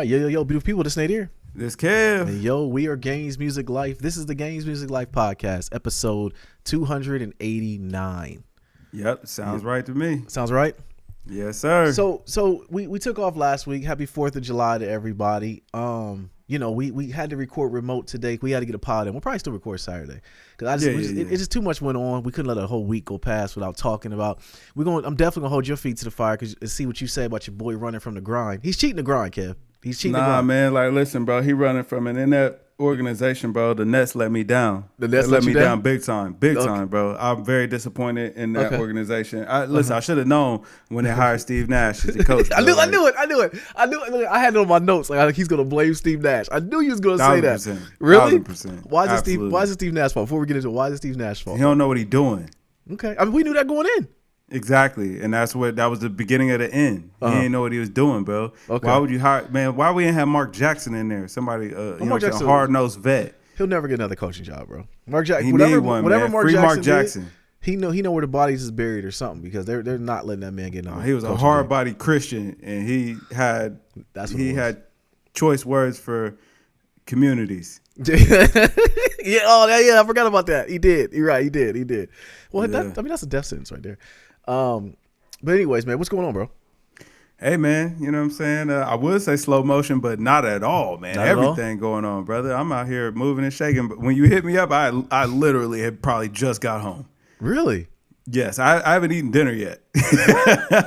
right, yo, beautiful people, this Nate here. This Kev. And yo, we are Games Music Life. This is the Games Music Life podcast, episode 289. Yep, sounds right to me. Sounds right? Yes, sir. So we took off last week. Happy 4th of July to everybody. We had to record remote today. We had to get a pod in. We'll probably still record Saturday because it's just too much went on. We couldn't let a whole week go past without talking about. I'm definitely gonna hold your feet to the fire and see what you say about your boy running from the grind. He's cheating the grind, Kev. He's cheating the grind. Man. Like, listen, bro. He running from an inept organization, bro. The Nets let me down. The Nets let me down big time, bro. I'm very disappointed in that organization. I should have known when they hired Steve Nash as the coach. I knew it. Look, I had it on my notes. Like he's gonna blame Steve Nash. I knew he was gonna say that. Really? 1,000%. Why is it Steve Nash's fault? Before we get into it, why is it Steve Nash's fault? He don't know what he's doing. Okay, I mean we knew that going in. Exactly, and that was the beginning of the end. He didn't know what he was doing, bro. Okay. Why would you hire, man? Why we didn't have Mark Jackson in there? Somebody, Mark Jackson, a hard-nosed vet. He'll never get another coaching job, bro. Mark Jackson, he whatever, need one, whatever man. Mark Free Jackson Mark Jackson. He know where the bodies is buried or something because they're not letting that man get another. He was a hard-bodied Christian, and he had choice words for communities. Yeah, I forgot about that. He did. You're right. He did. Well, that's a death sentence right there. But anyways, man, what's going on, bro? Hey, man, you know what I'm saying? I would say slow motion, but not at all, man. Everything going on, brother. I'm out here moving and shaking. But when you hit me up, I literally had probably just got home. Really? Yes, I haven't eaten dinner yet.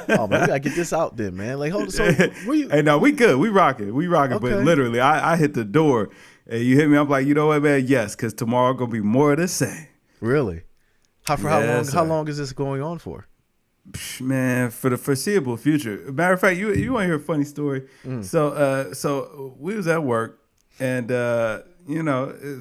Oh, man, we gotta get this out then, man. Like, hold on. So, where you? Hey, no, we good. We rocking. Okay. But literally, I hit the door, and you hit me up like, you know what, man? Yes, because tomorrow gonna be more of the same. Really? How long is this going on for? Man, for the foreseeable future. Matter of fact, you want to hear a funny story? So we was at work, and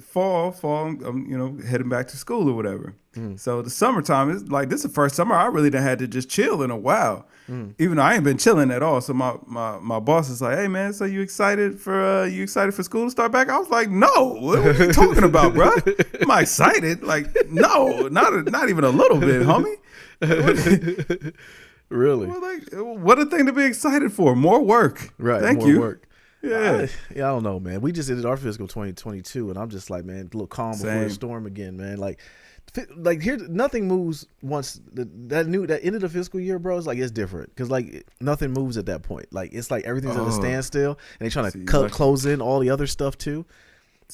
fall, I'm heading back to school or whatever. So the summertime is like this is the first summer I really done had to just chill in a while, even though I ain't been chilling at all. So my boss is like, "Hey man, so you excited for school to start back?" I was like, "No, what are you talking about, bro? Am I excited? Like, no, not even a little bit, homie." Really? Well, like, what a thing to be excited for. More work. Right. Thank more you. Work. Yeah. I don't know, man. We just ended our fiscal 2022, and I'm just like, man, a little calm before the storm again, man. Like here, nothing moves once that end of the fiscal year, bro. It's like it's different because like nothing moves at that point. Like it's like everything's at a standstill, and they trying to close in all the other stuff too.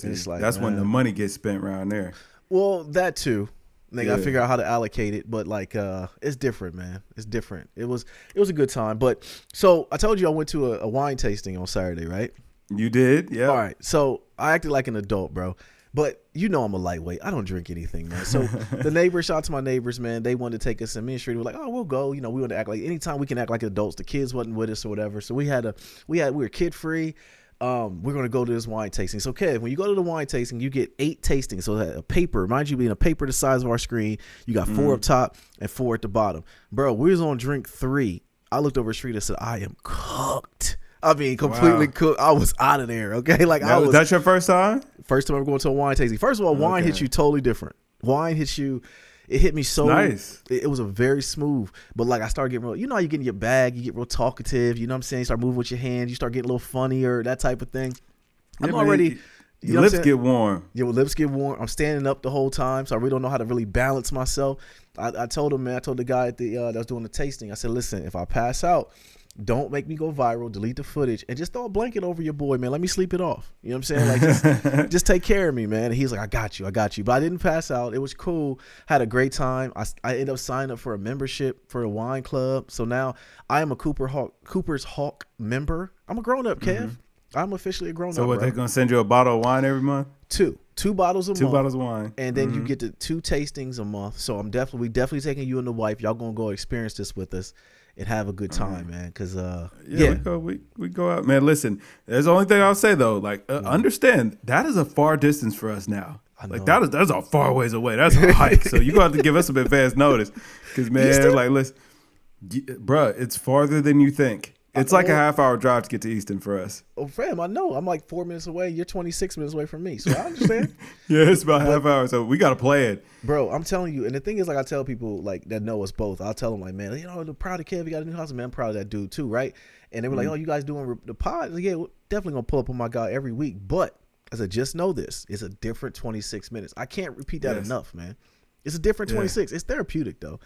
It's like that's when the money gets spent around there. Well, that too. They gotta figure out how to allocate it, but like it's different, man. It's different. It was a good time. But so I told you I went to a wine tasting on Saturday, right? You did, yeah. All right. So I acted like an adult, bro. But you know I'm a lightweight. I don't drink anything, man. So the neighbors, shout out to my neighbors, man. They wanted to take us in Main Street. We're like, oh, we'll go. You know, we want to act like anytime we can act like adults. The kids wasn't with us or whatever. So we were kid free. We're going to go to this wine tasting. So, Kev, when you go to the wine tasting, you get 8 tastings. So, a paper, mind you, being a paper the size of our screen, you got 4 up top and 4 at the bottom. Bro, we was on drink 3. I looked over the street and said, I am cooked. I mean, completely cooked. I was out of there, okay? Like that's your first time? First time I'm going to a wine tasting. First of all, wine hits you totally different. Wine hits you. It hit me so nice. It was a very smooth, but like I started getting real, you know how you get in your bag, you get real talkative, you know what I'm saying? You start moving with your hands, you start getting a little funnier, that type of thing. I'm already, your lips get warm. Your lips get warm. I'm standing up the whole time, so I really don't know how to really balance myself. I told him, man, I told the guy at that was doing the tasting, I said, listen, if I pass out, don't make me go viral, delete the footage, and just throw a blanket over your boy, man. Let me sleep it off. You know what I'm saying? Like, just take care of me, man. And he's like, I got you. But I didn't pass out. It was cool. Had a great time. I ended up signing up for a membership for a wine club. So now I am a Cooper's Hawk member. I'm a grown-up, Kev. I'm officially a grown-up. So what, they're going to send you a bottle of wine every month? Two bottles a month. 2 bottles of wine. And then you get the 2 tastings a month. So we definitely taking you and the wife. Y'all going to go experience this with us and have a good time, man. Because we go out, man. Listen, there's the only thing I'll say though. Like, understand that is a far distance for us now. Like that's a far ways away. That's a hike. So you gonna have to give us some advance notice, because man, like, listen, bruh, it's farther than you think. It's like a half-hour drive to get to Easton for us. Oh, fam, I know. I'm like 4 minutes away. You're 26 minutes away from me, so I understand. Yeah, it's about half hour, so we got to play it. Bro, I'm telling you, and the thing is, like, I tell people like that know us both. I'll tell them like, man, I'm proud of Kev. He got a new house, man. I'm proud of that dude too, right? And they were like, oh, you guys doing the pod? Like, yeah, we're definitely gonna pull up on my guy every week. But I said, just know this: it's a different 26 minutes. I can't repeat that enough, man. It's a different 26. It's therapeutic though.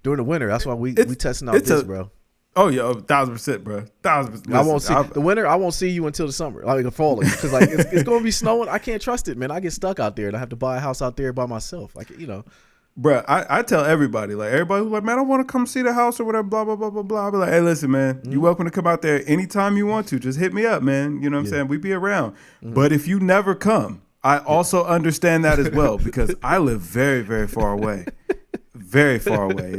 During the winter, that's why we testing out this, bro. Oh yeah, 1,000%, bro. 1,000%. I won't see the winter. I won't see you until the summer, like the fall, because like it's gonna be snowing. I can't trust it, man. I get stuck out there, and I have to buy a house out there by myself. Like Bro, I tell everybody, like everybody who's like, man, I want to come see the house or whatever, blah blah blah blah blah. I be like, hey, listen, man, you're welcome to come out there anytime you want to. Just hit me up, man. You know what I'm saying? We be around. But if you never come, I also understand that as well because I live very very far away. Very far away,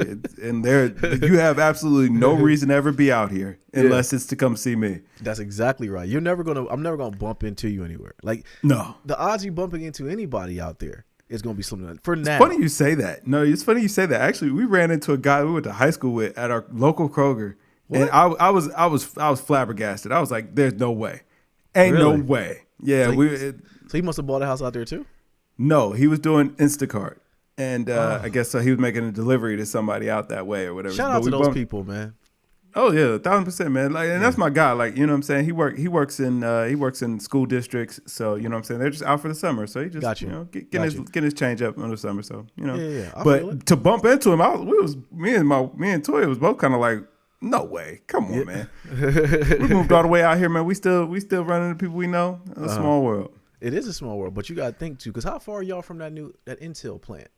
and you have absolutely no reason to ever be out here unless it's to come see me. That's exactly right. I'm never gonna bump into you anywhere. Like no, the odds you bumping into anybody out there is gonna be something like, for now. It's funny you say that. No, it's funny you say that. Actually, we ran into a guy we went to high school with at our local Kroger, and I was flabbergasted. I was like, "There's no way, ain't no way." Yeah, so he must have bought a house out there too. No, he was doing Instacart. And I guess so. He was making a delivery to somebody out that way or whatever. Shout out to those people, man. Oh yeah, 1,000%, man. Like, and that's my guy. Like, you know what I'm saying. He works in school districts. So you know what I'm saying. They're just out for the summer. So he just getting his change up in the summer. So you know. Yeah. But to bump into him, me and Toya was both kind of like, no way. Come on, man. We moved all the way out here, man. We still running into people we know. It's a small world. It is a small world, but you got to think too, because how far are y'all from that Intel plant?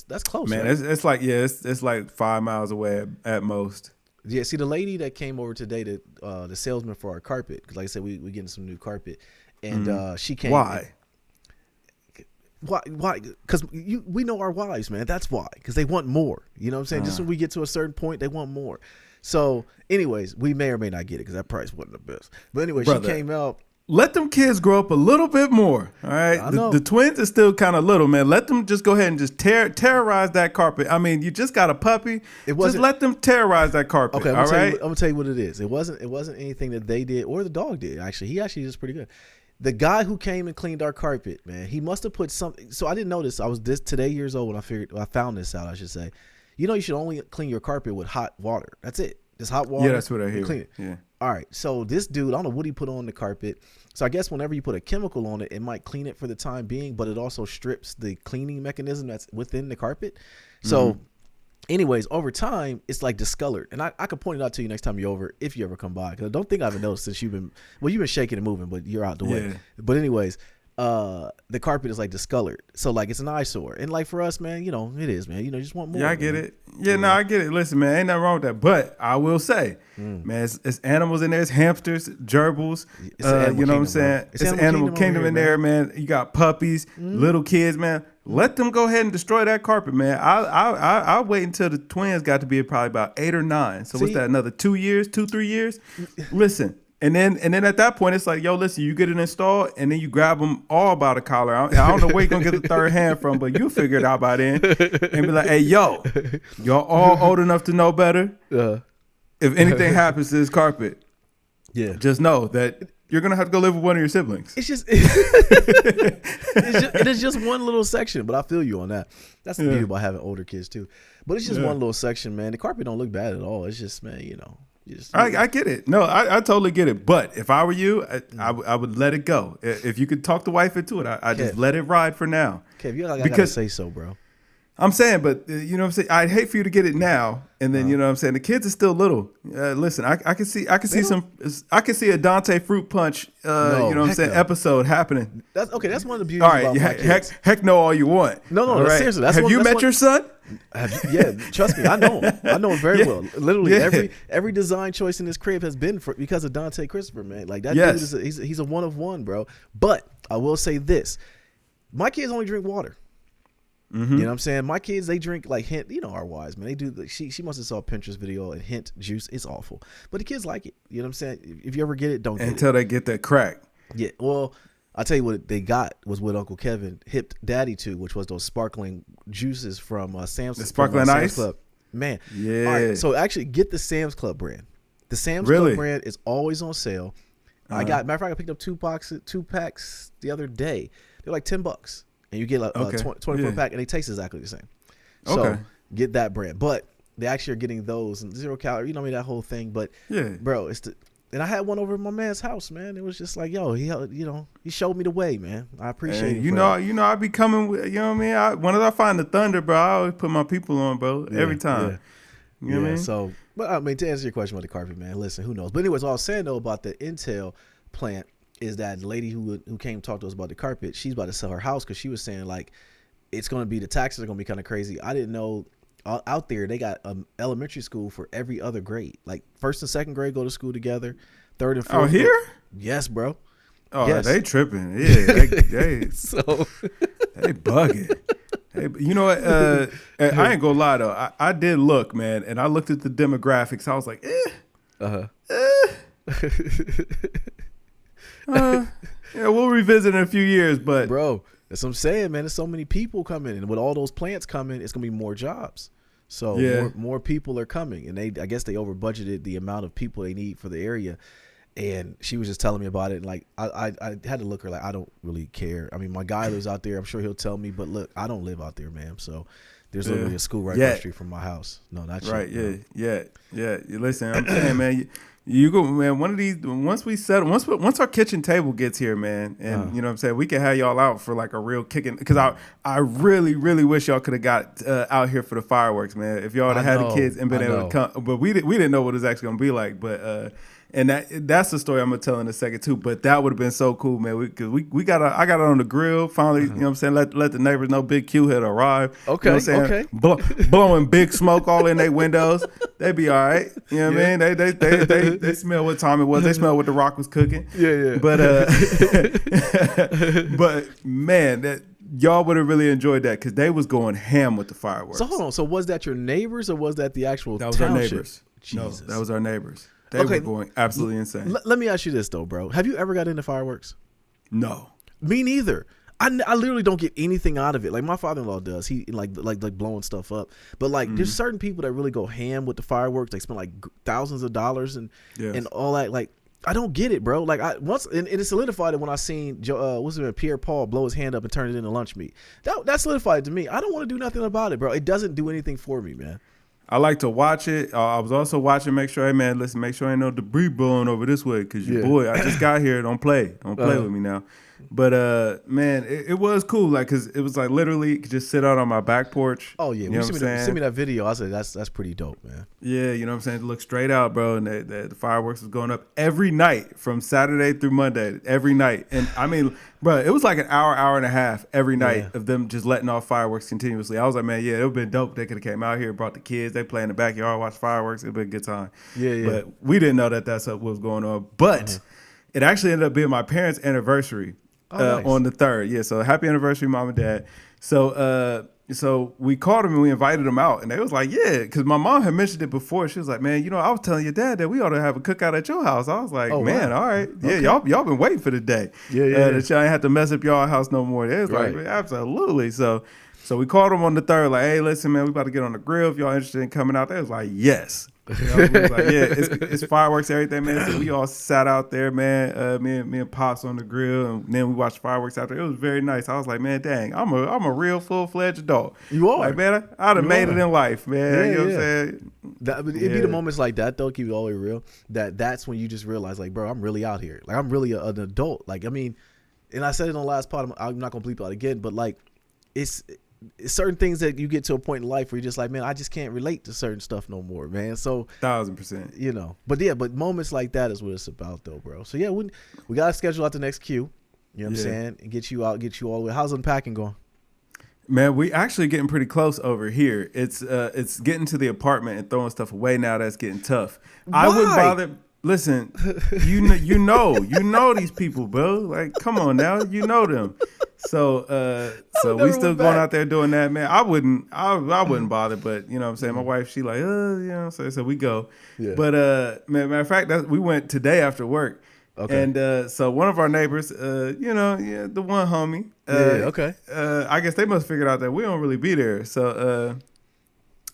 That's close, man. Right? It's like it's like 5 miles away at most. Yeah, see the lady that came over today, the salesman for our carpet, because like I said, we getting some new carpet, and she came. Why? Why? Because we know our wives, man. That's why, because they want more. You know what I'm saying? Just when we get to a certain point, they want more. So, anyways, we may or may not get it because that price wasn't the best. But anyway, she came out. Let them kids grow up a little bit more, all right? The twins are still kind of little, man. Let them just go ahead and just terrorize that carpet. I mean, you just got a puppy. Just let them terrorize that carpet, okay, all right? I'm going to tell you what it is. It wasn't anything that they did or the dog did, actually. He actually is pretty good. The guy who came and cleaned our carpet, man, he must have put something. So I didn't notice. I was today years old when I found this out, I should say. You know, you should only clean your carpet with hot water. That's it. Just hot water. Yeah, that's what I hear. Clean it. Yeah. All right. So this dude, I don't know what he put on the carpet. So I guess whenever you put a chemical on it, it might clean it for the time being, but it also strips the cleaning mechanism that's within the carpet. So anyways, over time, it's like discolored. And I could point it out to you next time you're over, if you ever come by. Because I don't think I've noticed since you've been shaking and moving, but you're out the way. But anyways, the carpet is like discolored. So like it's an eyesore. And like for us, man, you know, it is, man. You know, you just want more. Yeah, I get it. Yeah, no, I get it. Listen, man, ain't nothing wrong with that. But I will say, man, it's animals in there. It's hamsters, gerbils. You know what I'm saying? It's animal kingdom in there, man. You got puppies, little kids, man. Let them go ahead and destroy that carpet, man. I'll wait until the twins got to be probably about 8 or 9. So what's that? Another 3 years? Listen. And then at that point, it's like, yo, listen, you get it installed, and then you grab them all by the collar. I don't know where you're going to get the third hand from, but you'll figure it out by then. And be like, hey, yo, y'all all old enough to know better. If anything happens to this carpet, just know that you're going to have to go live with one of your siblings. It is just one little section, but I feel you on that. That's the beauty about having older kids, too. But it's just one little section, man. The carpet don't look bad at all. It's just, man, you know. I get it. No, I totally get it. But if I were you, I would let it go. If you could talk the wife into it, I just let it ride for now. Kev, you gotta say so, bro. I'm saying, but you know what I'm saying? I'd hate for you to get it now, and then you know what I'm saying? The kids are still little. Listen, I can see a Dante Fruit Punch you know what I'm saying, episode happening. That's one of the beauties about my kids. Heck no all you want. No, right? seriously. Have you met your son? Yeah, trust me, I know him. I know him very well. Literally, every design choice in this crib has been because of Dante Christopher, man. Like that dude he's a one of one, bro. But I will say this: my kids only drink water. You know what I'm saying? My kids, they drink like Hint. You know our wives, man. They do. She must have saw a Pinterest video and Hint juice. It's awful, but the kids like it. You know what I'm saying? If you ever get it, don't get it until they get that crack. Yeah. Well, I'll tell you what they got was what Uncle Kevin hipped Daddy to, which was those sparkling juices from Sam's. The sparkling ice Club. Man. Yeah. All right, so actually get the Sam's Club brand. The Sam's Really? Club brand is always on sale. Matter of fact, I picked up 2 packs the other day. They're like $10, and you get a 24 pack, and they taste exactly the same. So get that brand, but they actually are getting those and 0 calorie. You know what I mean, that whole thing. But bro, and I had one over at my man's house, man. It was just like, yo, he showed me the way, man. I appreciate it. You know, I be coming with, you know what I mean? Whenever I find the thunder, bro, I always put my people on, bro, every time. You know what I mean? So, but I mean, to answer your question about the carpet, man, listen, who knows? But anyways, all I was saying though about the Intel plant is that the lady who came to talk to us about the carpet, she's about to sell her house because she was saying like it's going to be, the taxes are going to be kind of crazy. I didn't know. Out there, they got elementary school for every other grade. Like 1st and 2nd grade go to school together. 3rd and 4th. Oh, here? Yes, bro. Oh, yes. They tripping. Yeah, they so they bugging. Hey, you know what? I ain't gonna lie though. I did look, man, and I looked at the demographics. I was like, yeah, we'll revisit in a few years, but bro, that's what I'm saying, man. There's so many people coming, and with all those plants coming, it's gonna be more jobs. So more people are coming, and I guess they over budgeted the amount of people they need for the area. And she was just telling me about it, and like I had to look her like, I don't really care. I mean, my guy lives out there. I'm sure he'll tell me, but look, I don't live out there, ma'am. So there's literally a school right down the street from my house. No, not right. Yet, Yeah. You listen, I'm saying, man. You go, man. One of these, once we settle, once our kitchen table gets here, man, and you know what I'm saying, we can have y'all out for like a real kicking. Because I really, really wish y'all could have got out here for the fireworks, man. If y'all had the kids and been able to come, but we didn't know what it's actually gonna be like. But and that's the story I'm gonna tell in a second too. But that would have been so cool, man. Because I got it on the grill finally. You know what I'm saying? Let the neighbors know Big Q had arrived. Okay, you know what I'm saying? Blowing big smoke all in their windows. They be all right. You know what I mean? They smell what time it was. They smell what the Rock was cooking. Yeah. But but man, that y'all would have really enjoyed that because they was going ham with the fireworks. So hold on. So was that your neighbors or was that the actual That was township? our neighbors. Jesus. No, that was our neighbors. They were going absolutely insane. Let me ask you this though, bro. Have you ever got into fireworks? No. Me neither. I literally don't get anything out of it. Like my father-in-law does. He like blowing stuff up. But like there's certain people that really go ham with the fireworks. They spend like thousands of dollars and all that. Like I don't get it, bro. Like and it solidified it when I seen Pierre Paul blow his hand up and turn it into lunch meat. That solidified it to me. I don't want to do nothing about it, bro. It doesn't do anything for me, man. I like to watch it. I was also watching, make sure, hey man, listen, make sure ain't no debris blowing over this way, cause your boy, I just got here. Don't play with me now. But man, it was cool, like, cause it was like literally you could just sit out on my back porch. Oh yeah, you know what I'm saying? Send me that video. I said that's pretty dope, man. Yeah, you know what I'm saying? Look straight out, bro, and the fireworks was going up every night from Saturday through Monday, every night. And I mean, bro, it was like an hour and a half every night of them just letting off fireworks continuously. I was like, man, it would have been dope. They could have came out here, brought the kids, they play in the backyard, watch fireworks. It'd been a good time. Yeah. But we didn't know that's what was going on. But it actually ended up being my parents' anniversary. Nice. On the 3rd. Yeah, so happy anniversary, mom and dad. So we called them and we invited them out, and they was like, yeah, because my mom had mentioned it before. She was like, man, I was telling your dad that we ought to have a cookout at your house. I was like, man, all right. Yeah, y'all been waiting for the day. That y'all ain't have to mess up y'all house no more. They was like, absolutely. So we called them on the 3rd, like, hey, listen, man, we about to get on the grill. If y'all interested in coming out, they was like, yes. We was like, it's fireworks, everything, man. So we all sat out there, man. Me and Pops on the grill, and then we watched fireworks out there. It was very nice. I was like, man, dang, I'm a real full-fledged adult. You are, like, man. I'd have made it in life, man. You know what I'm saying? It'd be the moments like that, though. Keep it all the way real. That's when you just realize, like, bro, I'm really out here. Like, I'm really an adult. Like, I mean, and I said it on the last part. I'm not gonna bleep out again, but like, it's certain things that you get to a point in life where you're just like, man, I just can't relate to certain stuff no more, man. So 1000%, but moments like that is what it's about, though, bro. So yeah, we gotta schedule out the next Q. You know what I'm saying? And get you all the way. How's unpacking going? Man, we actually getting pretty close over here. It's getting to the apartment and throwing stuff away now. That's getting tough. Why? I wouldn't bother. Listen, you know these people, bro. Like, come on now, you know them. So we still going out there doing that, man. I wouldn't bother, but you know what I'm saying. My wife, she like, you know what I'm saying. So we go. Yeah. But matter of fact, we went today after work. Okay. And so one of our neighbors, the one homie. I guess they must have figured out that we don't really be there. So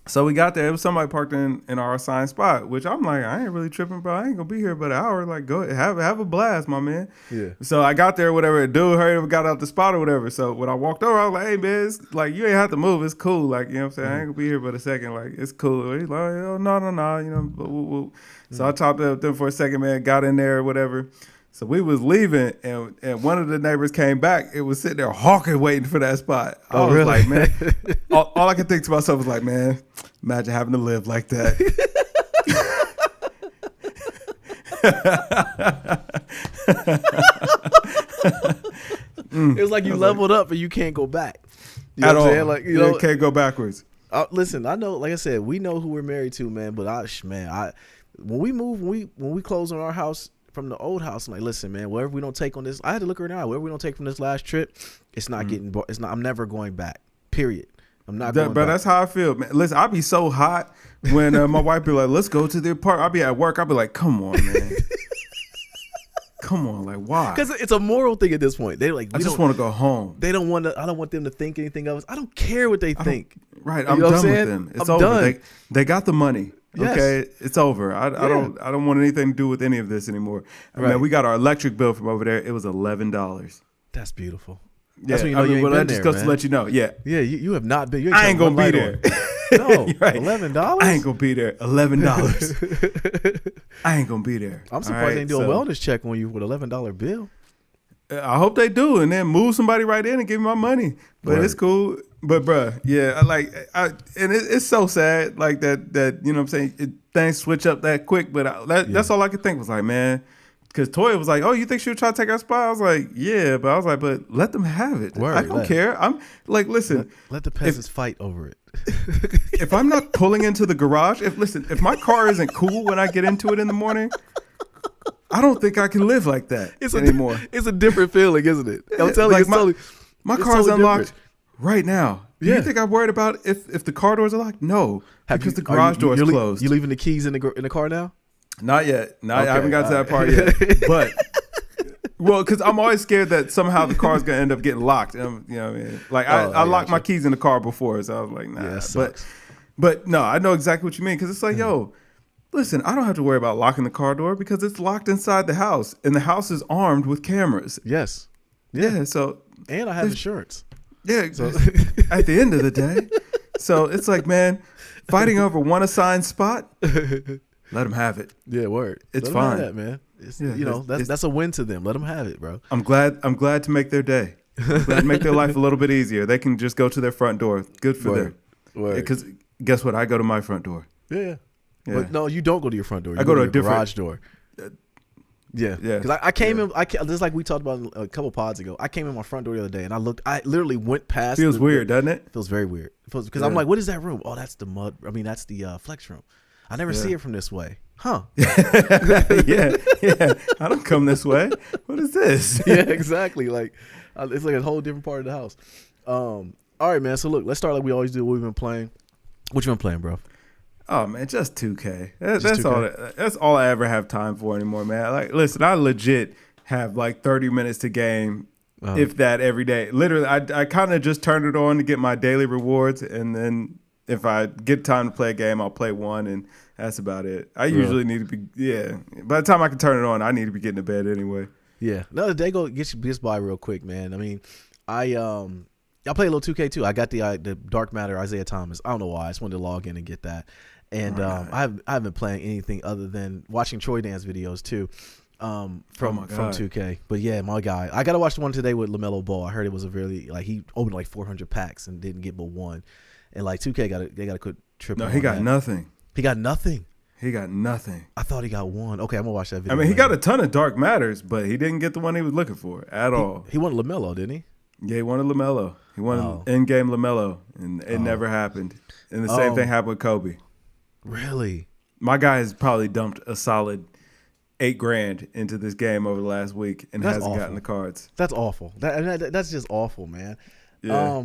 So we got there. It was somebody parked in our assigned spot, which I'm like, I ain't really tripping, bro. I ain't gonna be here but an hour. Like, go have a blast, my man. Yeah. So I got there, whatever. Dude hurried up, got out the spot or whatever. So when I walked over, I was like, hey man, it's, like you ain't have to move. It's cool. Like, you know what I'm saying? I ain't gonna be here but a second. Like, it's cool. He's like, oh, no. You know, woo. So I talked to them for a second, man. Got in there or whatever. So we was leaving, and one of the neighbors came back. It was sitting there hawking, waiting for that spot. I was really? like, man, all I could think to myself was like, man, imagine having to live like that. It was like you leveled up and you can't go back. You know At what I'm all. saying? Like, you know, can't go backwards. Listen, I know, like I said, we know who we're married to, man. But when we move, when we close on our house from the old house, I'm like, listen, man, whatever we don't take on this, I had to look around. Whatever we don't take from this last trip, it's not getting. It's not. I'm never going back. Period. I'm not going But back. that's how I feel, man. Listen, I'll be so hot when my wife be like, let's go to the park. I'll be at work. I'll be like, come on, man. Come on, like why? Because it's a moral thing at this point. They're like, I just want to go home. They don't want to. I don't want them to think anything of us. I don't care what they think. Right, You I'm know what done I'm with saying? them. It's I'm over. done. They got the money. Yes. Okay, it's over. I don't want anything to do with any of this anymore. Right. Man, we got our electric bill from over there. It was $11. That's beautiful. Yeah, That's when you know you ain't been that just there, goes man. to let you know. Yeah, Yeah, you have not been. You I ain't gonna be there. No, Right. $11. I ain't gonna be there. $11. I ain't gonna be there. I'm All surprised right, they didn't do a wellness check on you with $11 bill. I hope they do, and then move somebody right in and give me my money. But Right. it's cool. But bruh, yeah, it's so sad, like that you know what I'm saying, things switch up that quick. But that's all I could think was like, man, because Toya was like, oh, you think she would try to take our spot? I was like, yeah, but I was like, but let them have it. Word, I don't care. I'm like, listen, Let the peasants fight over it. if I'm not pulling into the garage, if my car isn't cool when I get into it in the morning, I don't think I can live like that anymore. It's a different feeling, isn't it? I'm telling you, Like my car's totally unlocked different. right now. Do Yeah. you think I'm worried about if the car doors are locked? No, because the Are garage door is closed. You leaving the keys in the car now? Not yet. No, Okay, I haven't got to that part yet. But because I'm always scared that somehow the car's gonna end up getting locked. You know what I mean? Like I locked my keys in the car before, so I was like, nah. Yeah, that sucks. But no, I know exactly what you mean, because it's like, yo, listen, I don't have to worry about locking the car door because it's locked inside the house, and the house is armed with cameras. Yes. Yeah. So And I have insurance. yeah. At the end of the day, so it's like, man, fighting over one assigned spot. Let them have it. Yeah, word. It's Let 'em have fine. that, man. It's, Yeah, you know, it's- that's a win to them. Let them have it, bro. I'm glad to make their day. I'm glad to make their life a little bit easier. They can just go to their front door. Good for Word. them. Word. Because guess what? I go to my front door. Yeah. Yeah. But no, you don't go to your front door. You I go to a your different- garage door. Yeah. Yeah. Because I came in, just like we talked about a couple pods ago, I came in my front door the other day and I literally went past. Feels weird, doesn't it? Feels very weird. Because Yeah. I'm like, what is that room? Oh, that's that's the flex room. I never see it from this way. Huh. yeah. I don't come this way. What is this? Yeah, exactly. Like, it's like a whole different part of the house. All right, man. So look, let's start like we always do. What we've been playing. What you been playing, bro? Oh man, just 2K. Just That's 2K? all. That's all I ever have time for anymore, man. Like, listen, I legit have like 30 minutes to game, if that, every day. Literally, I kind of just turn it on to get my daily rewards, and then if I get time to play a game, I'll play one, and that's about it. I usually need to be By the time I can turn it on, I need to be getting to bed anyway. Yeah. No, the day gets by real quick, man. I mean, I play a little 2K too. I got the Dark Matter Isaiah Thomas. I don't know why. I just wanted to log in and get that. And I haven't been playing anything other than watching Troy Dance videos too. From 2K. But yeah, my guy. I gotta watch the one today with LaMelo Ball. I heard it was a really he opened like 400 packs and didn't get but one. And like 2K they gotta quit tripping. No, he got nothing. He got nothing. He got nothing. I thought he got one. Okay, I'm gonna watch that video. I mean, he later. got a ton of Dark Matters, but he didn't get the one he was looking for at all. He wanted LaMelo, didn't he? Yeah, he wanted LaMelo. He wanted in-game LaMelo, and it never happened. And the same thing happened with Kobe. Really? My guy has probably dumped a solid $8,000 into this game over the last week and That's hasn't awful. gotten the cards. That's awful. That's just awful, man. Yeah.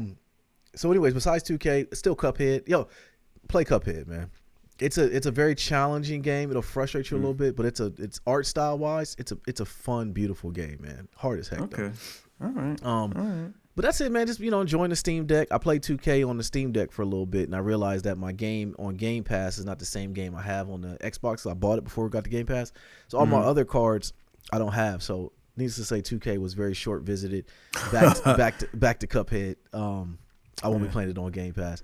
So anyways, besides 2K, still Cuphead. Yo, play Cuphead, man. It's a very challenging game. It'll frustrate you a little bit, but it's art style wise, it's a fun, beautiful game, man. Hard as heck. Okay. Though. All right. But that's it, man. Just, enjoying the Steam Deck. I played 2K on the Steam Deck for a little bit, and I realized that my game on Game Pass is not the same game I have on the Xbox. So I bought it before we got the Game Pass. So all my other cards I don't have. So needless to say, 2K was very short visited. Back to Cuphead. I won't be playing it on Game Pass.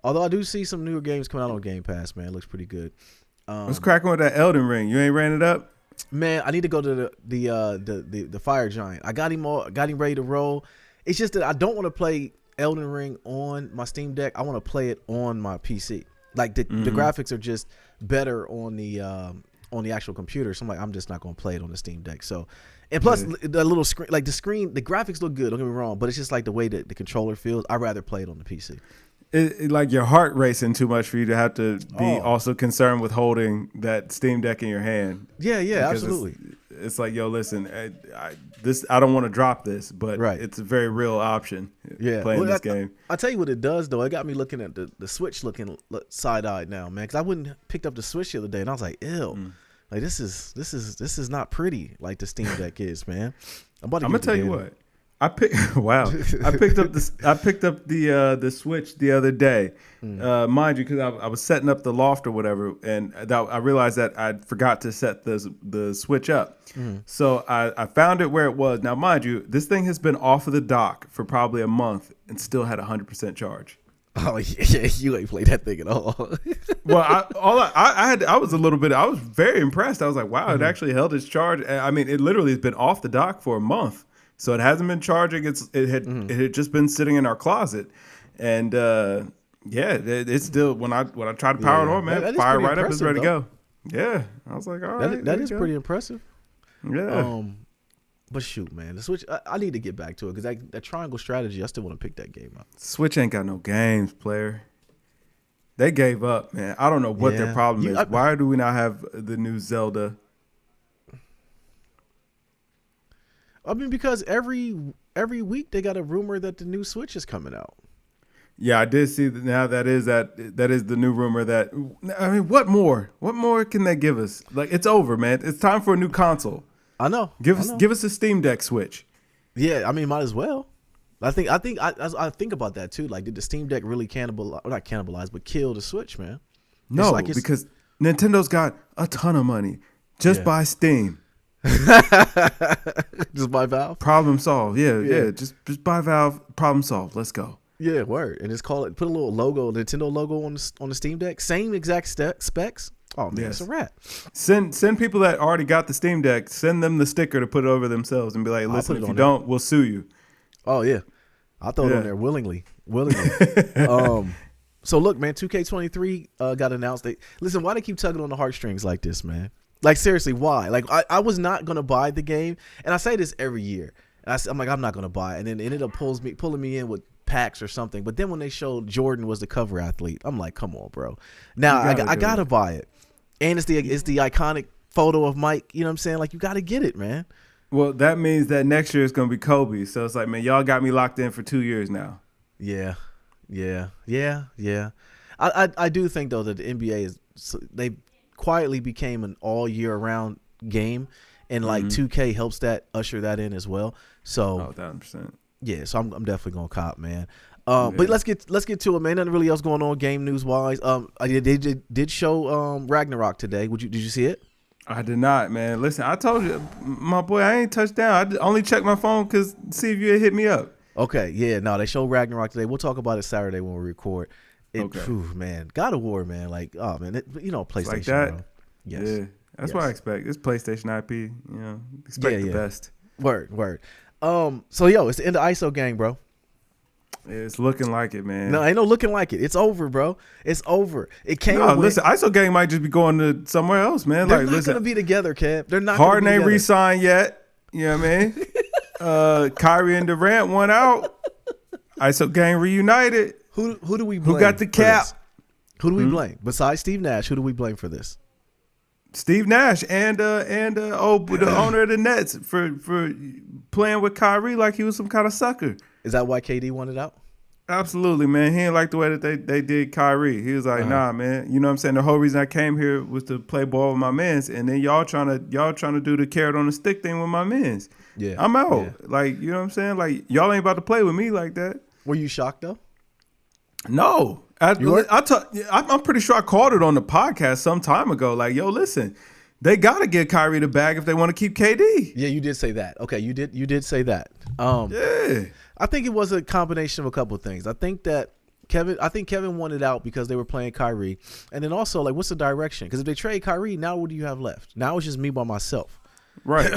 Although I do see some newer games coming out on Game Pass, man. It looks pretty good. What's cracking with that Elden Ring? You ain't ran it up? Man, I need to go to the Fire Giant. I got him ready to roll. It's just that I don't want to play Elden Ring on my Steam Deck. I want to play it on my PC. Like the graphics are just better on the actual computer. So I'm just not going to play it on the Steam Deck. So, and plus the little screen, like the graphics look good. Don't get me wrong, but it's just like the way that the controller feels. I'd rather play it on the PC. It like your heart racing too much for you to have to be also concerned with holding that Steam Deck in your hand. Yeah, absolutely. It's like, yo, listen, I don't want to drop this, but it's a very real option. Playing this game. I tell you what it does though. It got me looking at the Switch, looking side-eyed now, man. Because I wouldn't picked up the Switch the other day, and I was like, ew, like this is not pretty like the Steam Deck is, man. I'm gonna tell you what. I picked up the Switch the other day, mind you, because I was setting up the loft or whatever, and I realized that I forgot to set the Switch up. So I found it where it was. Now, mind you, this thing has been off of the dock for probably a month and still had 100% charge. Oh yeah, you ain't played that thing at all. Well, I was very impressed. I was like, wow, it actually held its charge. I mean, it literally has been off the dock for a month. So it hasn't been charging. It had just been sitting in our closet, and it's still when I try to power it on, man, fire right up, it's ready to go. Yeah, I was like, all right, that is pretty impressive. Yeah. But shoot, man, the Switch, I need to get back to it because that triangle strategy, I still want to pick that game up. Switch ain't got no games, player. They gave up, man. I don't know what their problem is. Why do we not have the new Zelda? I mean, because every week they got a rumor that the new Switch is coming out. Yeah, I did see that. Now that is the new rumor. That, I mean, what more? What more can they give us? Like, it's over, man. It's time for a new console. I know. Give us a Steam Deck Switch. Yeah, I mean, might as well. I think about that too. Like, did the Steam Deck really not cannibalize, but kill the Switch, man? No, because Nintendo's got a ton of money. Just buy Steam. Just buy Valve. Problem solved. Yeah. Just buy Valve. Problem solved. Let's go. Yeah, word. And put a little logo, Nintendo logo on the Steam Deck. Same exact specs. Oh man, It's a wrap. Send people that already got the Steam Deck. Send them the sticker to put it over themselves and be like, listen, if you don't, we'll sue you. Oh yeah, I'll throw it on there willingly. So look, man, 2K23 got announced. Listen, why they keep tugging on the heartstrings like this, man? Like, seriously, why? Like, I was not going to buy the game. And I say this every year. And I'm like, I'm not going to buy it. And then it ended up pulling me in with packs or something. But then when they showed Jordan was the cover athlete, I'm like, come on, bro. Now, I got to buy it. And it's the iconic photo of Mike. You know what I'm saying? Like, you got to get it, man. Well, that means that next year is going to be Kobe. So it's like, man, y'all got me locked in for 2 years now. Yeah. I do think, though, that the NBA they quietly became an all year round game, and like 2K helps usher that in as well. So 1,000%. Yeah, so I'm definitely gonna cop, man. But let's get to it, man. Nothing really else going on game news wise. They did show Ragnarok today. Did you see it? I did not, man. Listen, I told you, my boy, I ain't touched down. I only checked my phone because see if you had hit me up. Okay, yeah, no, they showed Ragnarok today. We'll talk about it Saturday when we record. Man, God of War, man. Like, oh man, PlayStation. Like that. Bro. Yes. Yeah, that's what I expect. It's PlayStation IP. Expect the best. Word. So it's the end of ISO gang, bro. It's looking like it, man. No, ain't no looking like it. It's over, bro. It's over. It came. No, listen, ISO gang might just be going to somewhere else, man. They're not gonna be together, Kev. They're not. Harden ain't re-signed yet. You know what I mean? Kyrie and Durant went out. ISO gang reunited. Who do we blame? Who got the cap? Who do we blame? Besides Steve Nash, who do we blame for this? Steve Nash and the owner of the Nets for playing with Kyrie like he was some kind of sucker. Is that why KD wanted out? Absolutely, man. He didn't like the way that they did Kyrie. He was like, nah, man. You know what I'm saying? The whole reason I came here was to play ball with my mans, and then y'all trying to do the carrot on the stick thing with my mans. Yeah. I'm out. Yeah. Like, you know what I'm saying? Like, y'all ain't about to play with me like that. Were you shocked though? No. I'm pretty sure I called it on the podcast some time ago. Like, yo, listen, they got to get Kyrie the bag if they want to keep KD. Yeah, you did say that. Okay, you did say that. Yeah. I think it was a combination of a couple of things. I think Kevin wanted out because they were playing Kyrie. And then also, like, what's the direction? Because if they trade Kyrie, now what do you have left? Now it's just me by myself. Right.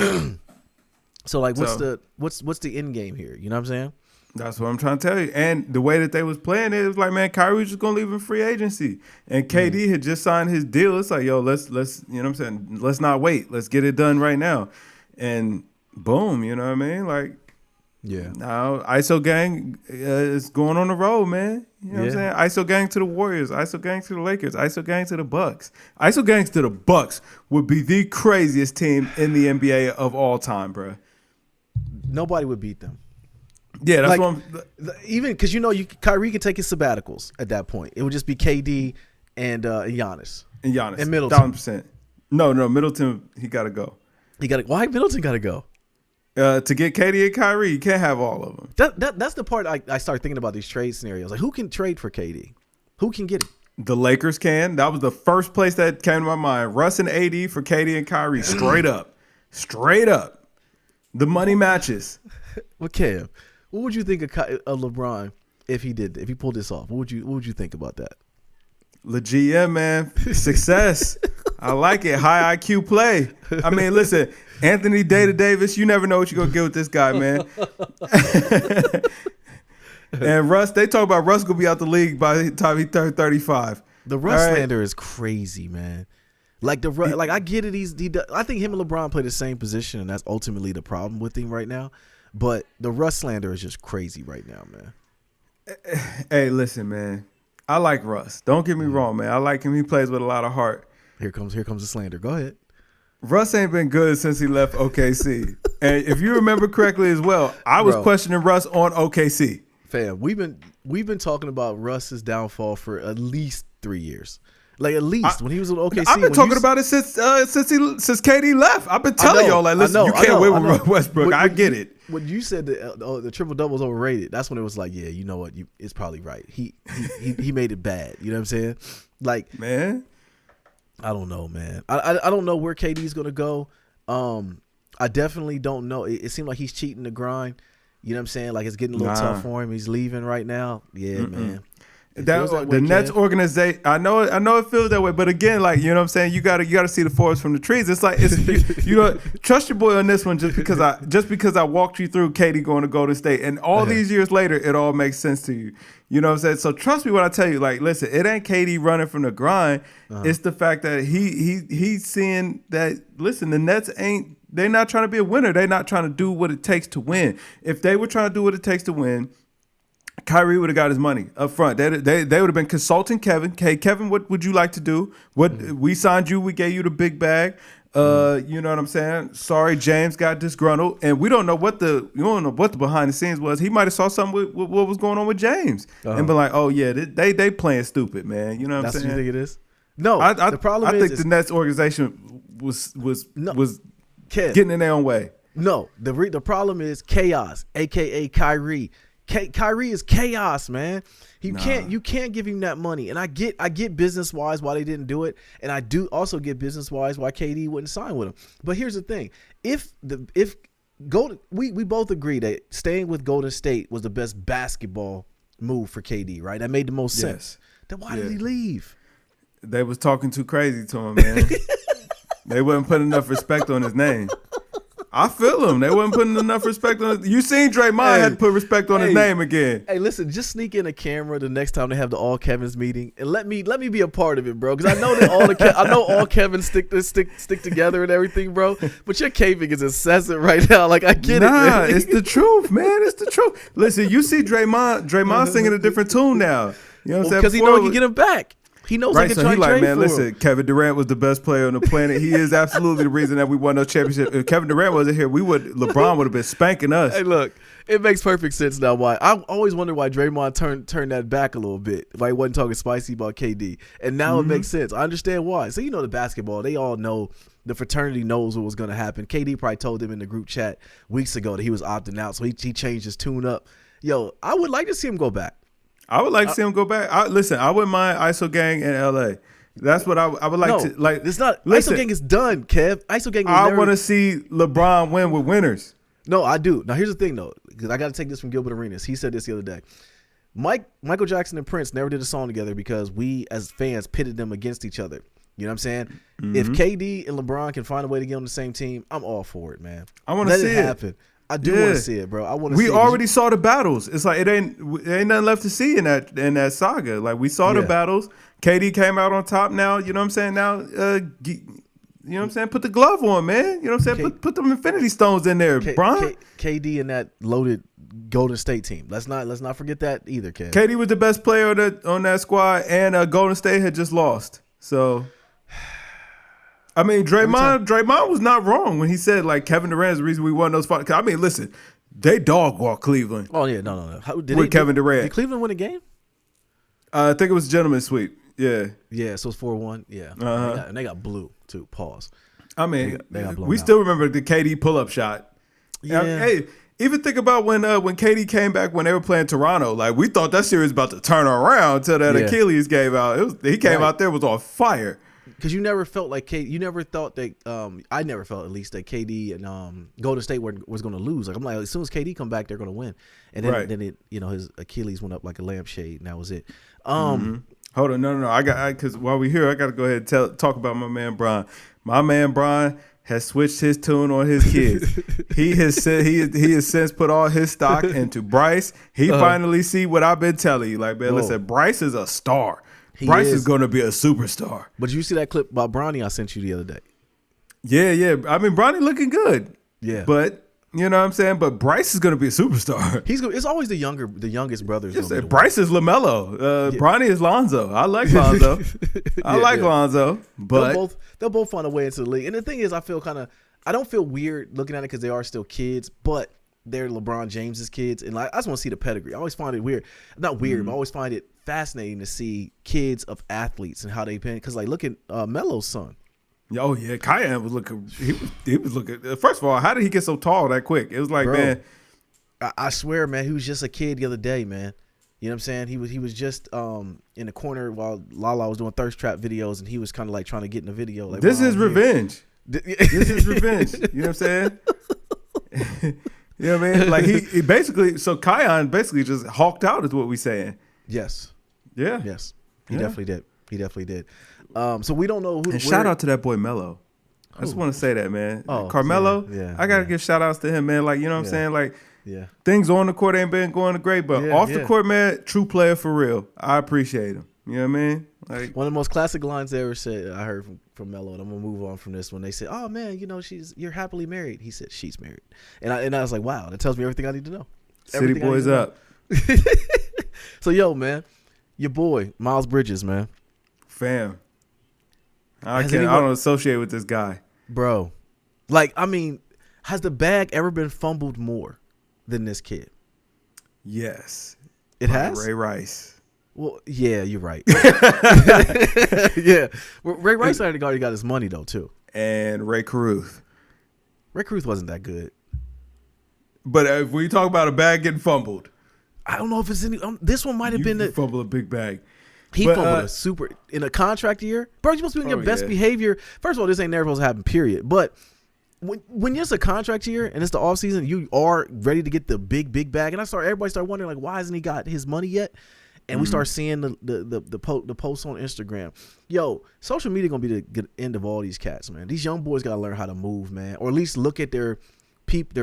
So like what's the end game here? You know what I'm saying? That's what I'm trying to tell you. And the way that they was playing it was like, man, Kyrie was just gonna leave in free agency. And KD had just signed his deal. It's like, yo, let's you know what I'm saying? Let's not wait. Let's get it done right now. And boom, you know what I mean? Like, yeah. Now ISO gang is going on the road, man. You know what I'm saying? ISO gang to the Warriors, ISO gang to the Lakers, ISO gang to the Bucks. ISO gangs to the Bucks would be the craziest team in the NBA of all time, bro. Nobody would beat them. Yeah, that's like, what even because Kyrie can take his sabbaticals at that point. It would just be KD and Giannis. And Giannis. And Middleton. 1,000%. No, Middleton, he got to go. Why Middleton got to go? To get KD and Kyrie, you can't have all of them. That's the part I start thinking about these trade scenarios. Like, who can trade for KD? Who can get it? The Lakers can. That was the first place that came to my mind. Russ and AD for KD and Kyrie. Straight up. Straight up. The money matches. Well, Cam, what would you think of LeBron if he pulled this off? What would you think about that? Legit, yeah, man. Success. I like it. High IQ play. I mean, listen, Anthony Davis, you never know what you're going to get with this guy, man. And Russ, they talk about Russ going to be out the league by the time he turned 35. The Russ slander is crazy, man. Like, I get it. I think him and LeBron play the same position, and that's ultimately the problem with him right now. But the Russ slander is just crazy right now, man. Hey, listen, man. I like Russ. Don't get me wrong, man. I like him. He plays with a lot of heart. Here comes the slander. Go ahead. Russ ain't been good since he left OKC. And if you remember correctly as well, I was questioning Russ on OKC. Fam, we've been talking about Russ's downfall for at least 3 years. Like, at least when he was with OKC. I've been talking about it since KD left. I've been telling y'all, like, listen, you can't win with Westbrook. I get it. When you said the triple double was overrated, that's when it was like, yeah, you know what, it's probably right. He made it bad. You know what I'm saying? Like, man, I don't know, man. I don't know where KD's gonna go. I definitely don't know. It seemed like he's cheating the grind. You know what I'm saying? Like, it's getting a little tough for him. He's leaving right now. Yeah, man. The Nets organization, I know it feels that way, but again, like, you know what I'm saying, you gotta see the forest from the trees. It's like you know, trust your boy on this one just because I walked you through KD going to Golden State, and all these years later, it all makes sense to you. You know what I'm saying? So trust me when I tell you, like, listen, it ain't KD running from the grind. It's the fact that he's seeing that. Listen, the Nets they're not trying to be a winner. They're not trying to do what it takes to win. If they were trying to do what it takes to win, Kyrie would have got his money up front. They would have been consulting Kevin. Hey, Kevin, what would you like to do? We signed you. We gave you the big bag. You know what I'm saying? Sorry, James got disgruntled, and we don't know what the behind the scenes was. He might have saw something with what was going on with James and been like, oh yeah, they playing stupid, man. You know what I'm saying? That's what you think it is? No, the problem I think the Nets organization was getting in their own way. No, the problem is chaos, aka Kyrie. Kyrie is chaos, man. You can't give him that money. And I get business wise why they didn't do it, and I do also get business wise why KD wouldn't sign with him. But here's the thing: we both agree that staying with Golden State was the best basketball move for KD, right? That made the most sense. Then why did he leave? They was talking too crazy to him, man. They wasn't putting enough respect on his name. I feel them. They wasn't putting enough respect on it. You seen Draymond had to put respect on his name again. Hey, listen, just sneak in a camera the next time they have the all Kevin's meeting and let me be a part of it, bro. Because I know that all Kevins stick together and everything, bro. But your caving is incessant right now. Like, I get it, man. It's the truth, man. It's the truth. Listen, you see Draymond singing a different tune now. You know what I'm saying? Because he know he can get him back. He knows right, he can so try he and trade man, for listen, him. Kevin Durant was the best player on the planet. He is absolutely the reason that we won those championships. If Kevin Durant wasn't here, LeBron would have been spanking us. Hey, look, It makes perfect sense now. Why I always wondered why Draymond turned that back a little bit. Why he wasn't talking spicy about KD, and now it makes sense. I understand why. So the basketball, they all know. The fraternity knows what was going to happen. KD probably told them in the group chat weeks ago that he was opting out, so he changed his tune up. Yo, I would like to see him go back. I would like to see him go back. Listen, I wouldn't mind ISO Gang in LA. That's what I would like to like. It's not listen, ISO Gang is done, Kev. ISO Gang. I want to see LeBron win with winners. No, I do. Now here's the thing though, because I got to take this from Gilbert Arenas. He said this the other day. Michael Jackson and Prince never did a song together because we as fans pitted them against each other. You know what I'm saying? Mm-hmm. If KD and LeBron can find a way to get on the same team, I'm all for it, man. I want to see it happen. I do want to see it, bro. I want to. We already saw the battles. It's like it ain't nothing left to see in that saga. Like we saw the battles. KD came out on top. Now you know what I'm saying. Now you know what I'm saying. Put the glove on, man. You know what I'm saying. Put them Infinity Stones in there, Bron. KD and that loaded Golden State team. Let's not forget that either, Kev. KD was the best player on that squad, and Golden State had just lost. So. I mean, Draymond was not wrong when he said, like, Kevin Durant is the reason we won those fights. I mean, listen, they dog walked Cleveland. Oh, yeah, no. Kevin Durant. Did Cleveland win a game? I think it was a gentleman's sweep. Yeah. Yeah, so it's 4-1. Yeah. And they got blue, too. Pause. I mean, we still remember the KD pull-up shot. Yeah. Hey, even think about when KD came back when they were playing Toronto. Like, we thought that series was about to turn around until that Achilles gave out. He came out there, was on fire. Because you never felt like you never thought that I never felt at least that KD and Golden State was going to lose. Like I'm like, as soon as KD come back, they're going to win. And then it his Achilles went up like a lampshade, and that was it. Hold on, no. Because while we're here, I got to go ahead and talk about my man Bron. My man Bron has switched his tune on his kids. He has since put all his stock into Bryce. He finally see what I've been telling you. Like, man, listen, Bryce is a star. Bryce is going to be a superstar. But you see that clip about Bronny I sent you the other day? Yeah. I mean, Bronny looking good. Yeah. But, you know what I'm saying? But Bryce is going to be a superstar. It's always the youngest brothers. Bryce is LaMelo. Bronny is Lonzo. I like Lonzo. Lonzo. But they'll both find a way into the league. And the thing is, I don't feel weird looking at it because they are still kids, but they're LeBron James's kids. And like, I just want to see the pedigree. I always find it weird. Not weird, but I always find it fascinating to see kids of athletes and how they've been. Because like, look at Melo's son. Oh yeah, Kyan was looking. He was looking. First of all, how did he get so tall that quick? It was like, bro, man, I swear, man, he was just a kid the other day, man. You know what I'm saying? He was just in the corner while Lala was doing thirst trap videos, and he was kind of like trying to get in the video. Like, this is revenge. This is revenge. You know what I'm saying? You know what I mean? Like he basically. So Kyan basically just hawked out, is what we saying. Yes. Yeah. Yes. He definitely did. He definitely did. So we don't know who. And shout out to that boy Melo. I just want to say that, man. Oh, Carmelo. Yeah, I gotta give shout outs to him, man. Like, you know what I'm saying? Like, yeah, things on the court ain't been going great, but off the court, man, true player for real. I appreciate him. You know what I mean? Like, one of the most classic lines they ever said I heard from Melo, and I'm gonna move on from this one. They said, "Oh man, you're happily married." He said, "She's married," and I was like, "Wow, that tells me everything I need to know." City boys up. So yo, man, your boy Miles Bridges, man, fam. I don't associate with this guy, bro. Like, I mean, has the bag ever been fumbled more than this kid? Yes, it has. Ray Rice. Well, yeah, you're right. Yeah, well, Ray Rice already got his money though too, and Ray Caruth. Ray Caruth wasn't that good. But if we talk about a bag getting fumbled, I don't know if it's any. This one might have been the fumble a big bag. He fumbled a super in a contract year, bro. You're supposed to be in your best behavior. First of all, this ain't never supposed to happen. Period. But when it's a contract year and it's the off season, you are ready to get the big bag. And everybody started wondering like, why hasn't he got his money yet? And we start seeing the posts on Instagram. Yo, social media gonna be the end of all these cats, man. These young boys gotta learn how to move, man, or at least look at their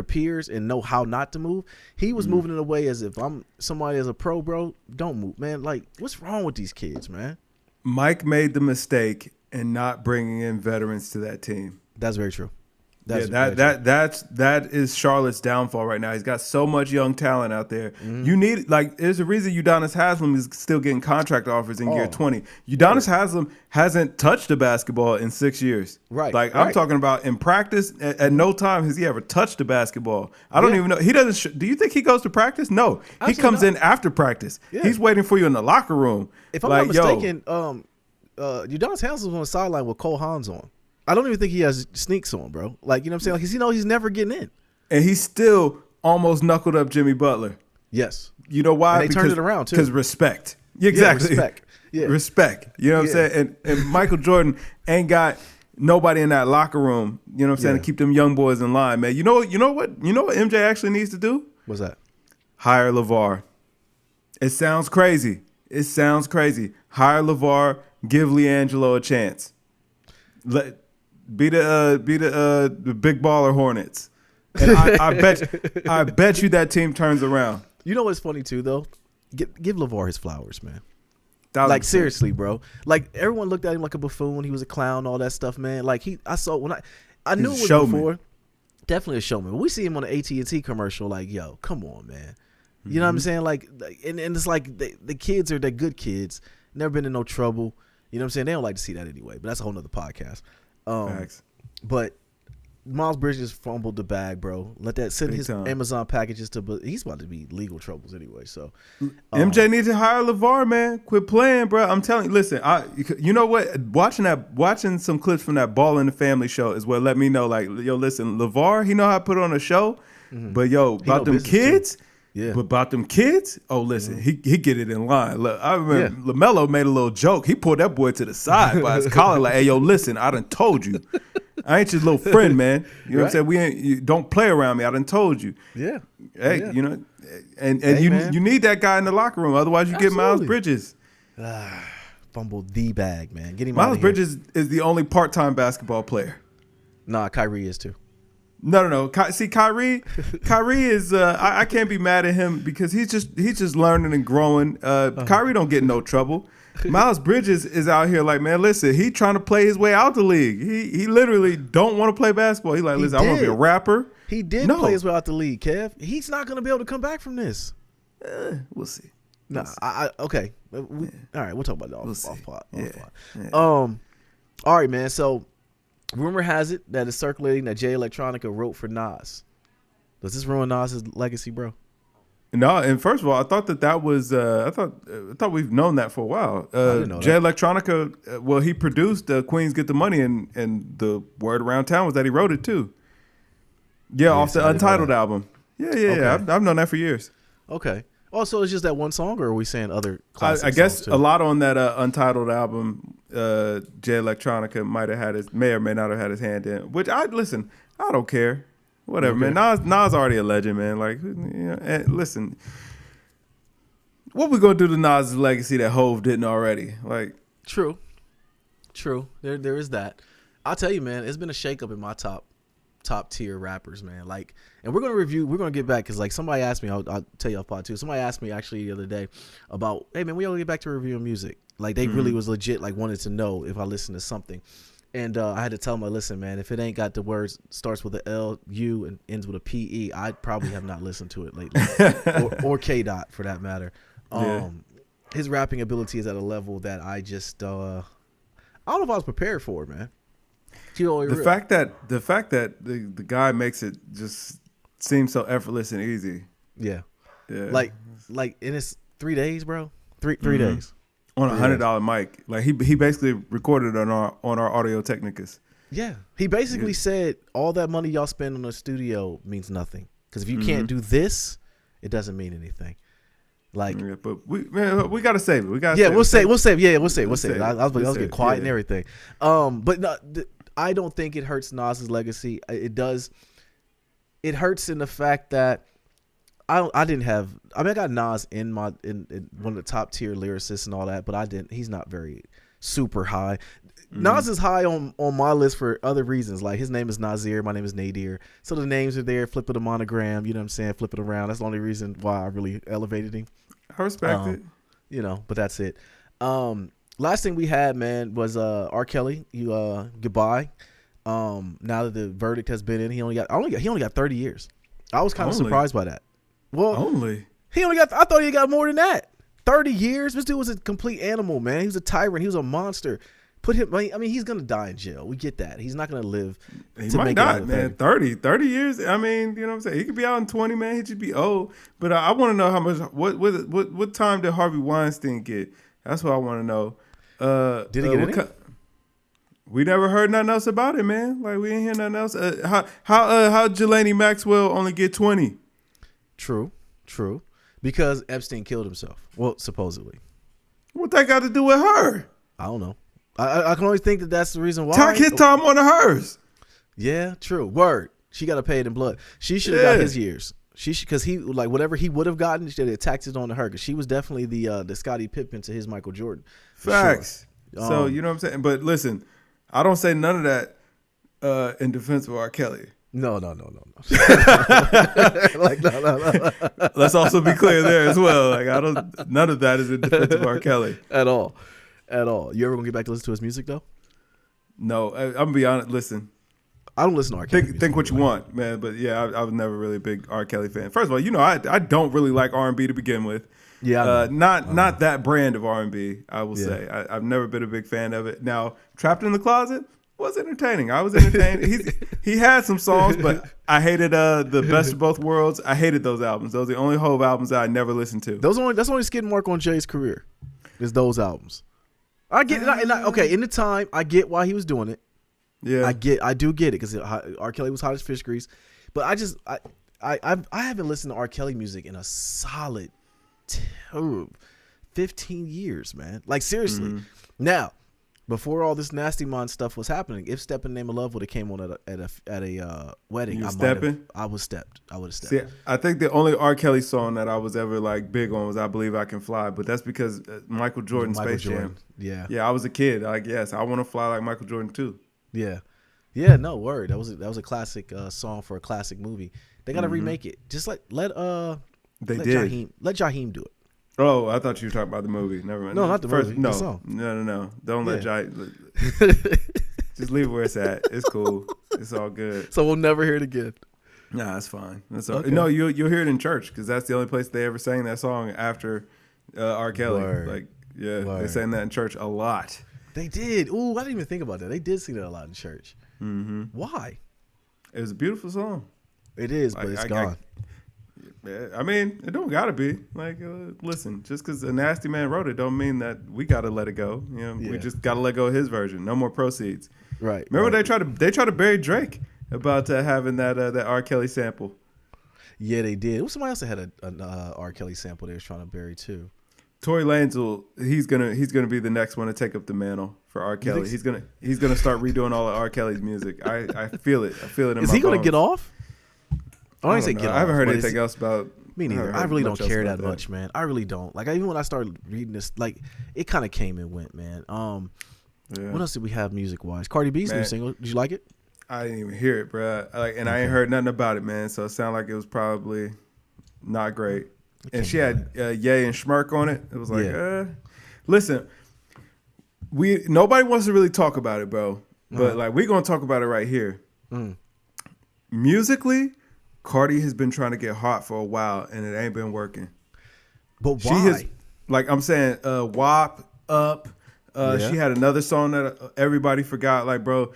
peers and know how not to move. He was moving in a way as if I'm somebody as a pro, bro. Don't move, man. Like, what's wrong with these kids, man? Mike made the mistake in not bringing in veterans to that team. That's very true. That is Charlotte's downfall right now. He's got so much young talent out there. You need there's a reason Udonis Haslem is still getting contract offers in year 20. Udonis Haslem hasn't touched a basketball in 6 years. Right. I'm talking about in practice. At no time has he ever touched a basketball. I don't even know. He doesn't. Do you think he goes to practice? No. Absolutely he comes in after practice. Yeah. He's waiting for you in the locker room. If I'm not mistaken, Udonis Haslem's on the sideline with Cole Haans on. I don't even think he has sneaks on, bro. Like, you know what I'm saying? Like, he's never getting in. And he still almost knuckled up Jimmy Butler. Yes. You know why? And they turned it around, too. Because respect. Exactly. Yeah, respect. Yeah. Respect. You know what I'm saying? And Michael Jordan ain't got nobody in that locker room, you know what I'm saying, to keep them young boys in line, man. You know what MJ actually needs to do? What's that? Hire LeVar. It sounds crazy. Hire LeVar, give LiAngelo a chance. Be the big baller Hornets. And I bet you that team turns around. You know what's funny too though? Give LeVar his flowers, man. 1,000%. Like seriously, bro. Like everyone looked at him like a buffoon. He was a clown, all that stuff, man. Like I knew it was before. Definitely a showman. When we see him on the AT&T commercial, like, yo, come on, man. You know what I'm saying? Like, and it's like the kids are the good kids. Never been in no trouble. You know what I'm saying? They don't like to see that anyway. But that's a whole nother podcast. But Miles Bridges fumbled the bag, bro. Let that send his Amazon packages to. He's about to be legal troubles anyway. So MJ needs to hire LeVar, man. Quit playing, bro. I'm telling you. Listen, you know what? Watching some clips from that Ball in the Family show is what let me know. Like, yo, listen, LeVar, he know how to put on a show, but yo, about them kids. Too. Yeah. But about them kids, listen, he get it in line. Look, I remember LaMelo made a little joke. He pulled that boy to the side by his collar, like, hey, yo, listen, I done told you. I ain't your little friend, man. You know what I'm saying? You don't play around me. I done told you. Yeah. Hey, you know, and you need that guy in the locker room. Otherwise, you get Miles Bridges. Fumbled the bag, man. Get him Miles Bridges is the only part-time basketball player. Nah, Kyrie is too. No. See, Kyrie is. I can't be mad at him because he's just learning and growing. Kyrie don't get in no trouble. Miles Bridges is out here like, man, listen, he trying to play his way out the league. He literally don't want to play basketball. He like, listen, I want to be a rapper. He did play his way out the league, Kev. He's not going to be able to come back from this. We'll see. No, okay. All right, we'll talk about that off pot. Yeah. All right, man. So, rumor has it that it's circulating that Jay Electronica wrote for Nas. Does this ruin Nas's legacy, bro? No, and first of all, I thought that was I thought we've known that for a while. I didn't know Jay that. Electronica, well, he produced Queens Get the Money, and the word around town was that he wrote it too. Yeah, off the Untitled album. Yeah. Okay. I've known that for years. Okay. Also, it's just that one song, or are we saying other classic I guess songs too? a lot on that Untitled album, Jay Electronica may or may not have had his hand in. Which I don't care. Whatever, man. Nas already a legend, man. Like, you know, and listen, what we gonna do to Nas' legacy that Hove didn't already? Like, true. There is that. I'll tell you, man. It's been a shakeup in my top tier rappers, man. Like, and we're gonna get back because like somebody asked me. I'll tell you off pod too. Somebody asked me actually the other day about, hey man, we all get back to reviewing music. Like they really was legit. Like wanted to know if I listened to something. And I had to tell him, listen, man, if it ain't got the words starts with a L, U, and ends with a P-E, I probably have not listened to it lately. or K-Dot, for that matter. His rapping ability is at a level that I just, I don't know if I was prepared for it, man. The fact that the guy makes it just seem so effortless and easy. Yeah. Like, and it's 3 days, bro. Three days. On $100 mic, like he basically recorded on our Audio Technicas. Yeah, he basically said all that money y'all spend on the studio means nothing because if you can't do this, it doesn't mean anything. Like, but we gotta save it. We'll save. Yeah, we'll save it. I was getting quiet and everything. But no, I don't think it hurts Nas's legacy. It does. It hurts in the fact that. I got Nas in one of the top tier lyricists and all that, but I didn't. He's not very super high. Nas is high on my list for other reasons. Like his name is Nasir, my name is Nadir. So the names are there. Flip it a monogram. You know what I'm saying? Flip it around. That's the only reason why I really elevated him. I respect it. You know, but that's it. Last thing we had, man, was R. Kelly. Goodbye. Now that the verdict has been in, he only got 30 years. I was kind of Only? surprised by that. Well, Only I thought he got more than that. 30 years. This dude was a complete animal, man. He was a tyrant. He was a monster. Put him. I mean, he's gonna die in jail. We get that. He's not gonna live. he to might make it out not, of man. 30. 30 years. I mean, you know what I'm saying. He could be out in 20, man. He should be old. But I want to know how much. What time did Harvey Weinstein get? That's what I want to know. Did he get any? We never heard nothing else about it, man. Like we ain't hear nothing else. How Jelani Maxwell only get 20? True. Because Epstein killed himself. Well, supposedly. What that got to do with her? I don't know. I can only think that that's the reason why. Tack his time on hers. Yeah, true. Word. She got to pay it in blood. She should have got his years. She should, because he like whatever he would have gotten, she had taxes on to her because she was definitely the Scottie Pippen to his Michael Jordan. Facts. Sure. So you know what I'm saying. But listen, I don't say none of that in defense of R. Kelly. No. Like no. Let's also be clear there as well. Like none of that is in defense of R. Kelly at all. You ever gonna get back to listen to his music though? No, I'm gonna be honest. Listen, I don't listen to R. Kelly. Think what you want, man. But yeah, I was never really a big R. Kelly fan. First of all, you know, I don't really like R&B to begin with. Yeah, not that brand of R&B. I will say I've never been a big fan of it. Now, Trapped in the Closet was entertaining. I was entertained. He had some songs, but I hated the Best of Both Worlds. I hated those albums. Those are the only Hove albums that I never listened to. That's only skid mark on Jay's career. Is those albums. I get it. Okay, in the time, I get why he was doing it. Yeah, I do get it because R. Kelly was hot as fish grease, but I haven't listened to R. Kelly music in a solid 15 years, man. Like seriously. Mm-hmm. Now, before all this Nasty Mind stuff was happening, if Steppin' Name of Love would have came on at a wedding, I would have stepped. See, I think the only R. Kelly song that I was ever like big on was "I Believe I Can Fly," but that's because Michael Jordan, Space Jam. Yeah. I was a kid. Like, yes, I want to fly like Michael Jordan too. Yeah. No word. That was a classic song for a classic movie. They got to remake it. Just let Jaheim do it. Oh, I thought you were talking about the movie. Never mind. No, not the movie. No, the song. No. Don't let Jaheim. Just leave it where it's at. It's cool. It's all good. So we'll never hear it again. Nah, that's fine. That's okay. No, you'll hear it in church because that's the only place they ever sang that song after R. Kelly. Word. Like, they sang that in church a lot. They did. Ooh, I didn't even think about that. They did sing that a lot in church. Mm-hmm. Why? It was a beautiful song. It is, but it's gone. I mean, it don't gotta be. Like, listen, just because a nasty man wrote it, don't mean that we gotta let it go. You know, we just gotta let go of his version. No more proceeds. Right. Remember they tried to bury Drake about having that R. Kelly sample. Yeah, they did. It was somebody else that had an R. Kelly sample they was trying to bury too. Tory Lanez he's gonna be the next one to take up the mantle for R. Kelly. He's gonna start redoing all of R. Kelly's music. I feel it. I feel it in my bones. Is he gonna get off? I haven't heard anything else about. Me neither. I really don't care that much, man. I really don't. Like even when I started reading this, like it kind of came and went, man. What else did we have music wise? Cardi B's new single. Did you like it? I didn't even hear it, bro. I ain't heard nothing about it, man. So it sounded like it was probably not great. And she had Ye and Schmirk on it. It was like, listen, nobody wants to really talk about it, bro. But like we're gonna talk about it right here. Musically, Cardi has been trying to get hot for a while, and it ain't been working. But why? Like I'm saying, WAP, Up. She had another song that everybody forgot. Like, bro,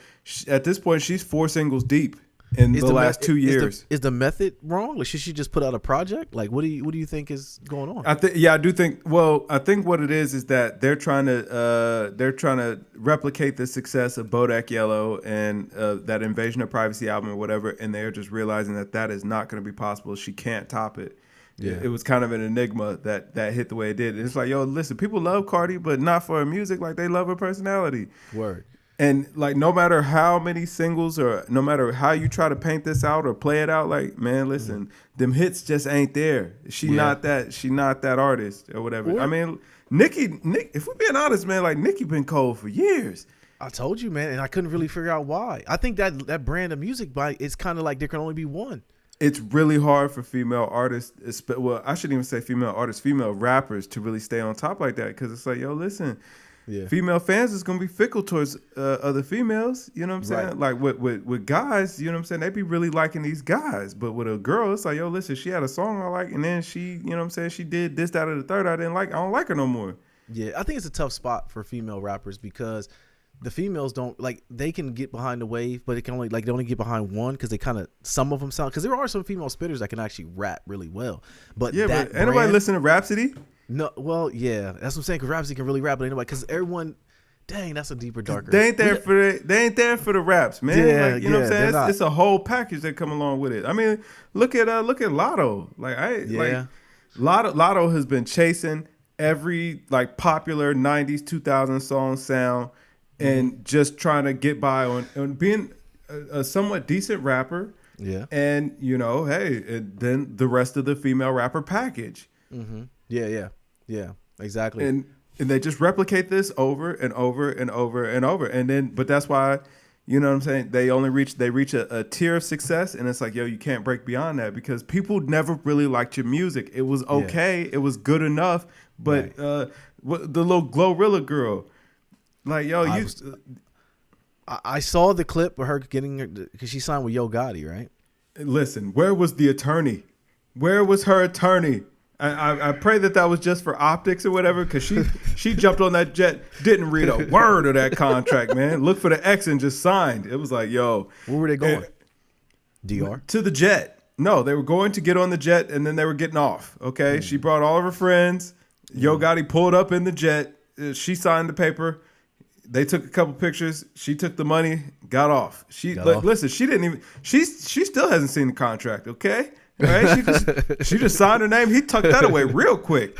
at this point, she's 4 singles deep in the last 2 years. Is the method wrong? Like, should she just put out a project? Like, what do you think is going on? I do think. Well, I think what it is that they're trying to replicate the success of Bodak Yellow and that Invasion of Privacy album or whatever, and they're just realizing that is not going to be possible. She can't top it. Yeah. It was kind of an enigma that hit the way it did. It's like, yo, listen, people love Cardi, but not for her music. Like, they love her personality. Word. And like, no matter how many singles or no matter how you try to paint this out or play it out, like, man, listen, them hits just ain't there. She not that artist or whatever. I mean, Nicki, if we're being honest, man, like Nicki been cold for years. I told you, man, and I couldn't really figure out why. I think that brand of music, it's kind of like there can only be one. It's really hard for female artists, well, I shouldn't even say female artists, female rappers to really stay on top like that because it's like, yo, listen, female fans is gonna be fickle towards other females. You know what I'm saying? Like with guys, you know what I'm saying? They be really liking these guys, but with a girl, it's like, yo, listen, she had a song I like, and then she, you know what I'm saying? She did this, that, or the third. I didn't like. I don't like her no more. Yeah, I think it's a tough spot for female rappers because the females don't like, they can get behind the wave, but it can only like they only get behind one because they kind of, some of them sound, because there are some female spitters that can actually rap really well. But yeah, but ain't nobody listen to Rhapsody? No, well, yeah, that's what I'm saying. Because Rhapsody can really rap, but anybody, because everyone, dang, that's a deeper, darker. They ain't there for the raps, man. Yeah, like, you know what I'm saying? It's a whole package that come along with it. I mean, look at Lotto. Like Lotto has been chasing every like popular 90s 2000 song sound and just trying to get by on being a somewhat decent rapper. Yeah. And, you know, hey, then the rest of the female rapper package. Mm-hmm. Yeah, exactly. And they just replicate this over and over and over and over. And then, but that's why, you know what I'm saying? They reach a tier of success, and it's like, yo, you can't break beyond that because people never really liked your music. It was okay. Yeah. It was good enough. But the little Glorilla girl, like, yo, I saw the clip of her getting her, because she signed with Yo Gotti, right? Listen, where was the attorney? Where was her attorney? I pray that was just for optics or whatever, because she jumped on that jet, didn't read a word of that contract, man. Looked for the X and just signed. It was like, yo. Where were they going? DR? To the jet. No, they were going to get on the jet, and then they were getting off, okay? She brought all of her friends. Yo Gotti pulled up in the jet. She signed the paper. They took a couple pictures. She took the money, got off. Listen, she didn't even, she still hasn't seen the contract, okay? Right? She just signed her name. He tucked that away real quick.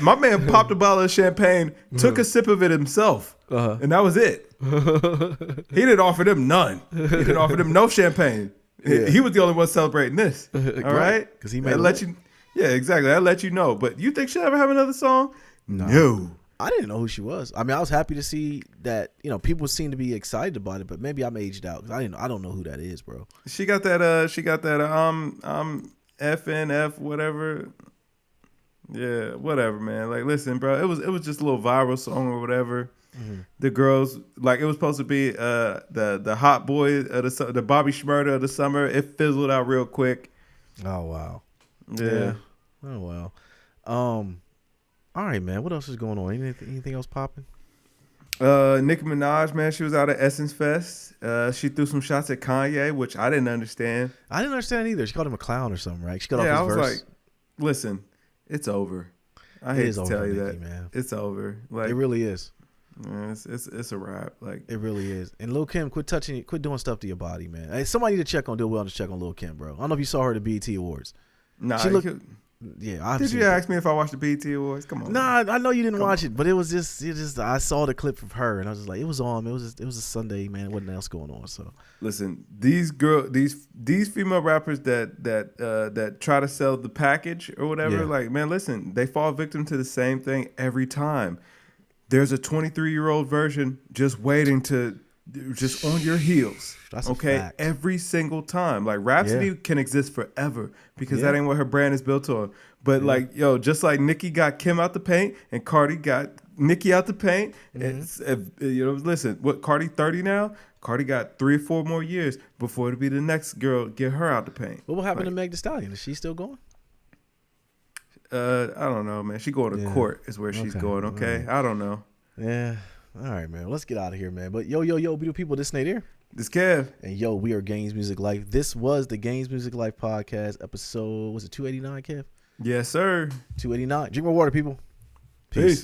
My man popped a bottle of champagne, took a sip of it himself, and that was it. He didn't offer them none. He didn't offer them no champagne. Yeah. He was the only one celebrating this. All right? Because he made you. Yeah, exactly. I'll let you know. But you think she'll ever have another song? No. I didn't know who she was. I mean, I was happy to see that, you know, people seem to be excited about it, but maybe I'm aged out because I don't know who that is, bro. She got that FNF whatever. Yeah, whatever, man. Like, listen, bro, it was just a little viral song or whatever. Mm-hmm. The girls, like, it was supposed to be the hot boy of the Bobby Shmurda of the summer. It fizzled out real quick. Oh wow. Yeah. Oh wow. All right, man. What else is going on? Anything else popping? Nicki Minaj, man, she was out at Essence Fest. She threw some shots at Kanye, which I didn't understand. I didn't understand either. She called him a clown or something, right? She got off his verse. I was like, listen, it's over. I hate to tell you that, man. It's over. Like, it really is. Yeah, it's a wrap. Like, it really is. And Lil' Kim, quit doing stuff to your body, man. Hey, somebody need to do a wellness check on Lil' Kim, bro. I don't know if you saw her at the BET Awards. Nah, yeah. Did you ask me if I watched the BET Awards? Come on. Nah, I know you didn't watch it, but it was just I saw the clip of her and I was just like, it was on. It was a Sunday, man. Wasn't else going on. So listen, these female rappers that try to sell the package or whatever, like, man, listen, they fall victim to the same thing every time. There's a 23-year-old version just waiting to just on your heels. That's okay. A fact. Every single time. Like, Rhapsody can exist forever because that ain't what her brand is built on. But like, yo, just like Nicki got Kim out the paint and Cardi got Nicki out the paint. You know, listen, what, Cardi 30 now? Cardi got 3 or 4 more years before it'll be the next girl get her out the paint. What will happen to Meg Thee Stallion? Is she still going? I don't know, man. She going to court is where she's going. Okay, I don't know. Yeah. All right, man. Let's get out of here, man. But yo, beautiful people, this Nate here. This Kev. And yo, we are Games Music Life. This was the Games Music Life podcast episode. Was it 289, Kev? Yes, sir. 289. Drink more water, people. Peace.